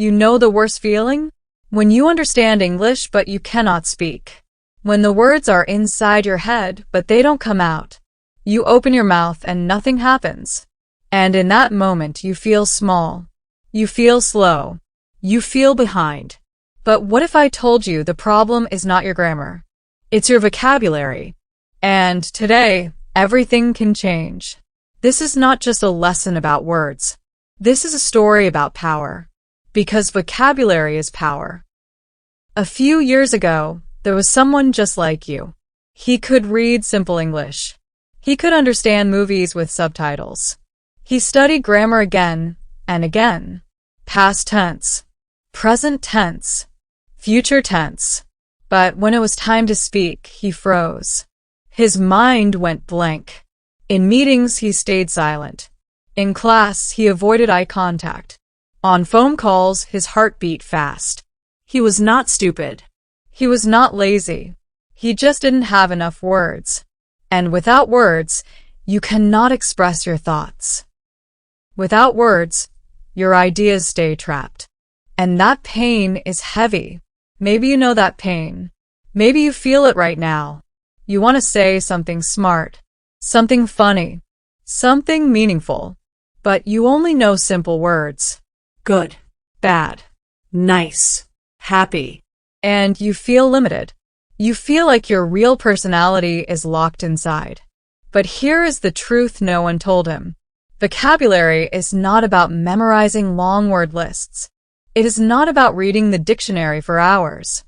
You know the worst feeling? When you understand English but you cannot speak. When the words are inside your head but they don't come out. You open your mouth and nothing happens. And in that moment you feel small. You feel slow. You feel behind. But what if I told you the problem is not your grammar? It's your vocabulary. And today, everything can change. This is not just a lesson about words. This is a story about power. Because vocabulary is power. A few years ago, there was someone just like you. He could read simple English. He could understand movies with subtitles. He studied grammar again and again. Past tense, present tense, future tense. But when it was time to speak, he froze. His mind went blank. In meetings, he stayed silent. In class, he avoided eye contact. On phone calls, his heart beat fast. He was not stupid. He was not lazy. He just didn't have enough words. And without words, you cannot express your thoughts. Without words, your ideas stay trapped. And that pain is heavy. Maybe you know that pain. Maybe you feel it right now. You want to say something smart, something funny, something meaningful. But you only know simple words. Good, bad, nice, happy. And you feel limited. You feel like your real personality is locked inside. But here is the truth no one told him. Vocabulary is not about memorizing long word lists. It is not about reading the dictionary for hours.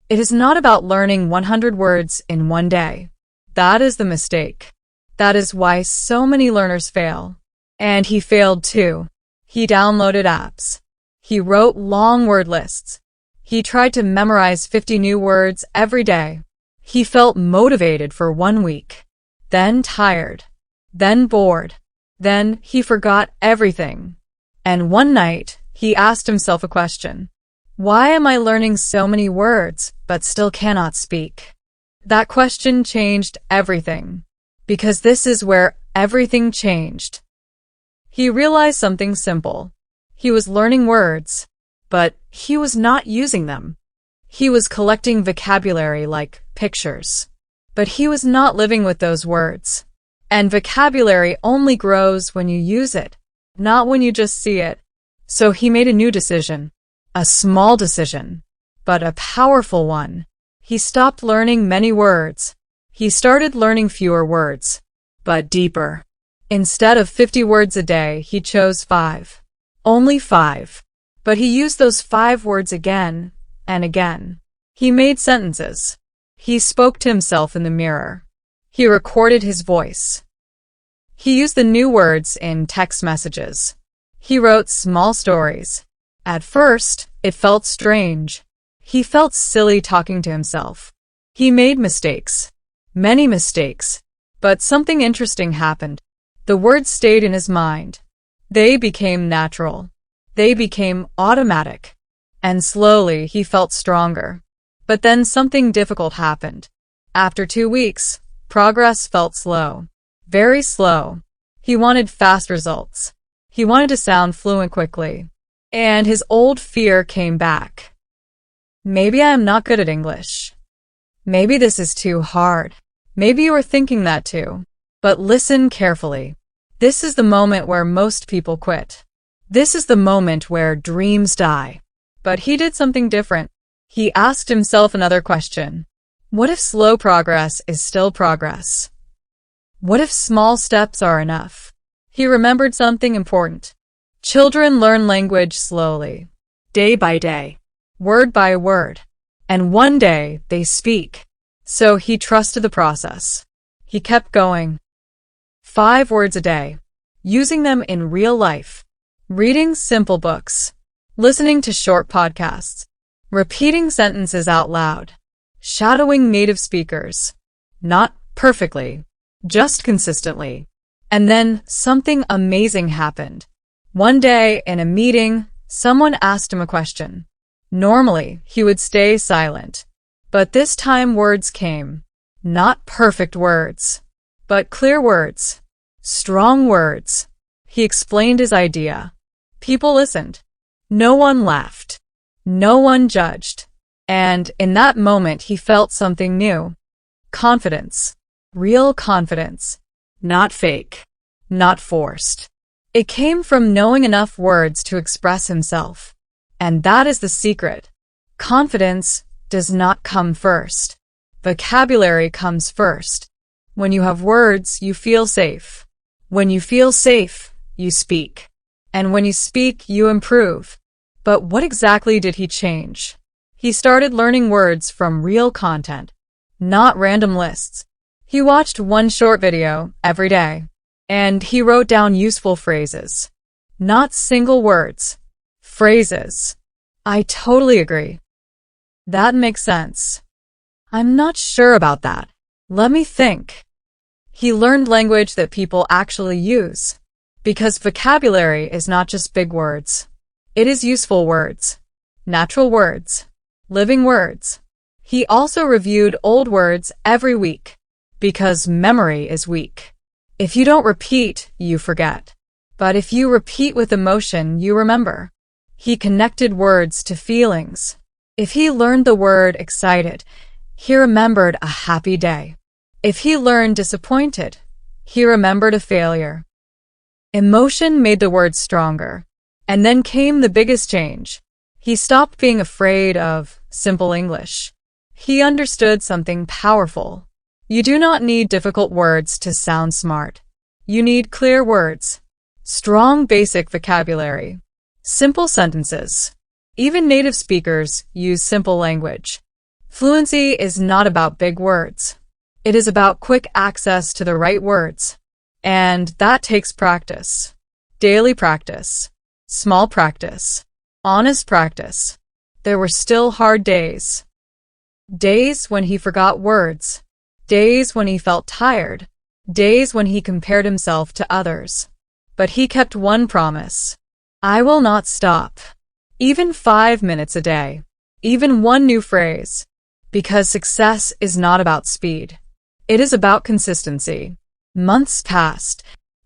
It is not about learning 100 words in one day. That is the mistake. That is why so many learners fail. And he failed too. He downloaded apps. He wrote long word lists. He tried to memorize 50 new words every day. He felt motivated for 1 week. Then tired. Then bored. Then he forgot everything. And one night, he asked himself a question. Why am I learning so many words, but still cannot speak? That question changed everything. Because this is where everything changed. He realized something simple. He was learning words, but he was not using them. He was collecting vocabulary like pictures. But he was not living with those words. And vocabulary only grows when you use it, not when you just see it. So he made a new decision. A small decision, but a powerful one. He stopped learning many words. He started learning fewer words, but deeper. Instead of 50 words a day, he chose 5. Only 5. But he used those 5 words again and again. He made sentences. He spoke to himself in the mirror. He recorded his voice. He used the new words in text messages. He wrote small stories. At first, it felt strange. He felt silly talking to himself. He made mistakes. Many mistakes. But something interesting happened. The words stayed in his mind. They became natural. They became automatic. And slowly, he felt stronger. But then something difficult happened. After 2 weeks, progress felt slow. Very slow. He wanted fast results. He wanted to sound fluent quickly. And his old fear came back. Maybe I am not good at English. Maybe this is too hard. Maybe you are thinking that too. But listen carefully. This is the moment where most people quit. This is the moment where dreams die. But he did something different. He asked himself another question. What if slow progress is still progress? What if small steps are enough? He remembered something important. Children learn language slowly, day by day, word by word, and one day they speak. So he trusted the process. He kept going. 5 words a day, using them in real life, reading simple books, listening to short podcasts, repeating sentences out loud, shadowing native speakers, not perfectly, just consistently. And then something amazing happened. One day, in a meeting, someone asked him a question. Normally, he would stay silent. But this time words came. Not perfect words, but clear words. Strong words. He explained his idea. People listened. No one laughed. No one judged. And in that moment, he felt something new. Confidence. Real confidence. Not fake. Not forced. It came from knowing enough words to express himself. And that is the secret. Confidence does not come first. Vocabulary comes first. When you have words, you feel safe. When you feel safe, you speak. And when you speak, you improve. But what exactly did he change? He started learning words from real content, not random lists. He watched one short video every day, and he wrote down useful phrases, not single words, phrases. I totally agree. That makes sense. I'm not sure about that. Let me think. He learned language that people actually use, because vocabulary is not just big words. It is useful words, natural words, living words. He also reviewed old words every week, because memory is weak. If you don't repeat, you forget. But if you repeat with emotion, you remember. He connected words to feelings. If he learned the word excited, he remembered a happy day. If he learned disappointed, he remembered a failure. Emotion made the word stronger. And then came the biggest change. He stopped being afraid of simple English. He understood something powerful. You do not need difficult words to sound smart. You need clear words, strong basic vocabulary, simple sentences. Even native speakers use simple language. Fluency is not about big words. It is about quick access to the right words. And that takes practice. Daily practice. Small practice. Honest practice. There were still hard days. Days when he forgot words. Days when he felt tired. Days when he compared himself to others. But he kept one promise. I will not stop. Even 5 minutes a day. Even one new phrase. Because success is not about speed. It is about consistency. Months passed,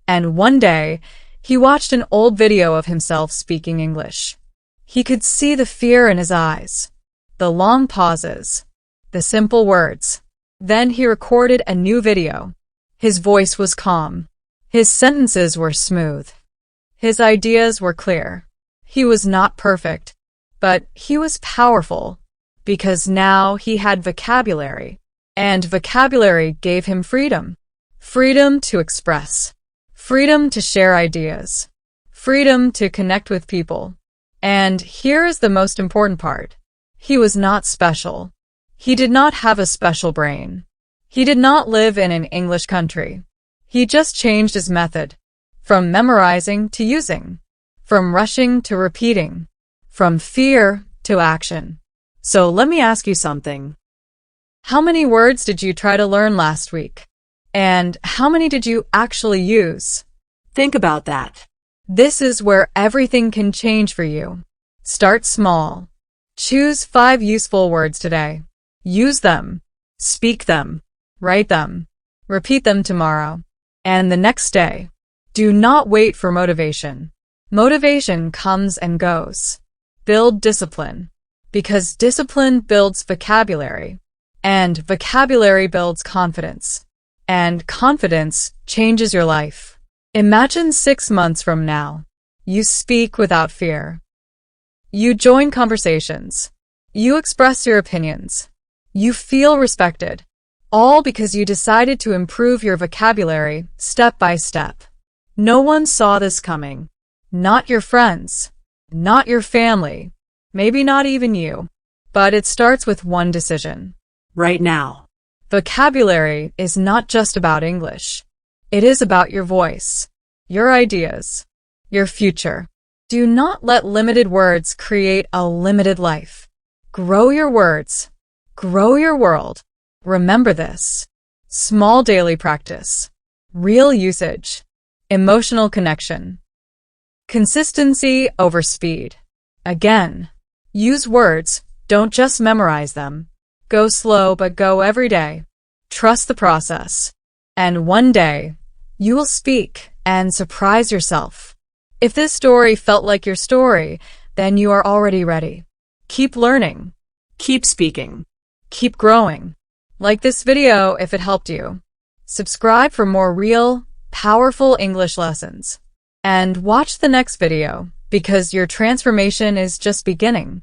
and one day, he watched an old video of himself speaking English. He could see the fear in his eyes, the long pauses, the simple words. Then he recorded a new video. His voice was calm. His sentences were smooth. His ideas were clear. He was not perfect, but he was powerful, because now he had vocabulary, and vocabulary gave him freedom. Freedom to express. Freedom to share ideas. Freedom to connect with people. And here is the most important part. He was not special. He did not have a special brain. He did not live in an English country. He just changed his method. From memorizing to using. From rushing to repeating. From fear to action. So let me ask you something. How many words did you try to learn last week? And how many did you actually use? Think about that. This is where everything can change for you. Start small. Choose 5 useful words today. Use them. Speak them. Write them. Repeat them tomorrow. And the next day. Do not wait for motivation. Motivation comes and goes. Build discipline. Because discipline builds vocabulary. And vocabulary builds confidence. And confidence changes your life. Imagine 6 months from now. You speak without fear. You join conversations. You express your opinions. You feel respected. All because you decided to improve your vocabulary step by step. No one saw this coming. Not your friends. Not your family. Maybe not even you. But it starts with one decision. Right now. Vocabulary is not just about English. It is about your voice, your ideas, your future. Do not let limited words create a limited life. Grow your words. Grow your world. Remember this. Small daily practice. Real usage. Emotional connection. Consistency over speed. Again, use words, don't just memorize them. Go slow, but go every day. Trust the process. And one day, you will speak and surprise yourself. If this story felt like your story, then you are already ready. Keep learning. Keep speaking. Keep growing. Like this video if it helped you. Subscribe for more real, powerful English lessons. And watch the next video, because your transformation is just beginning.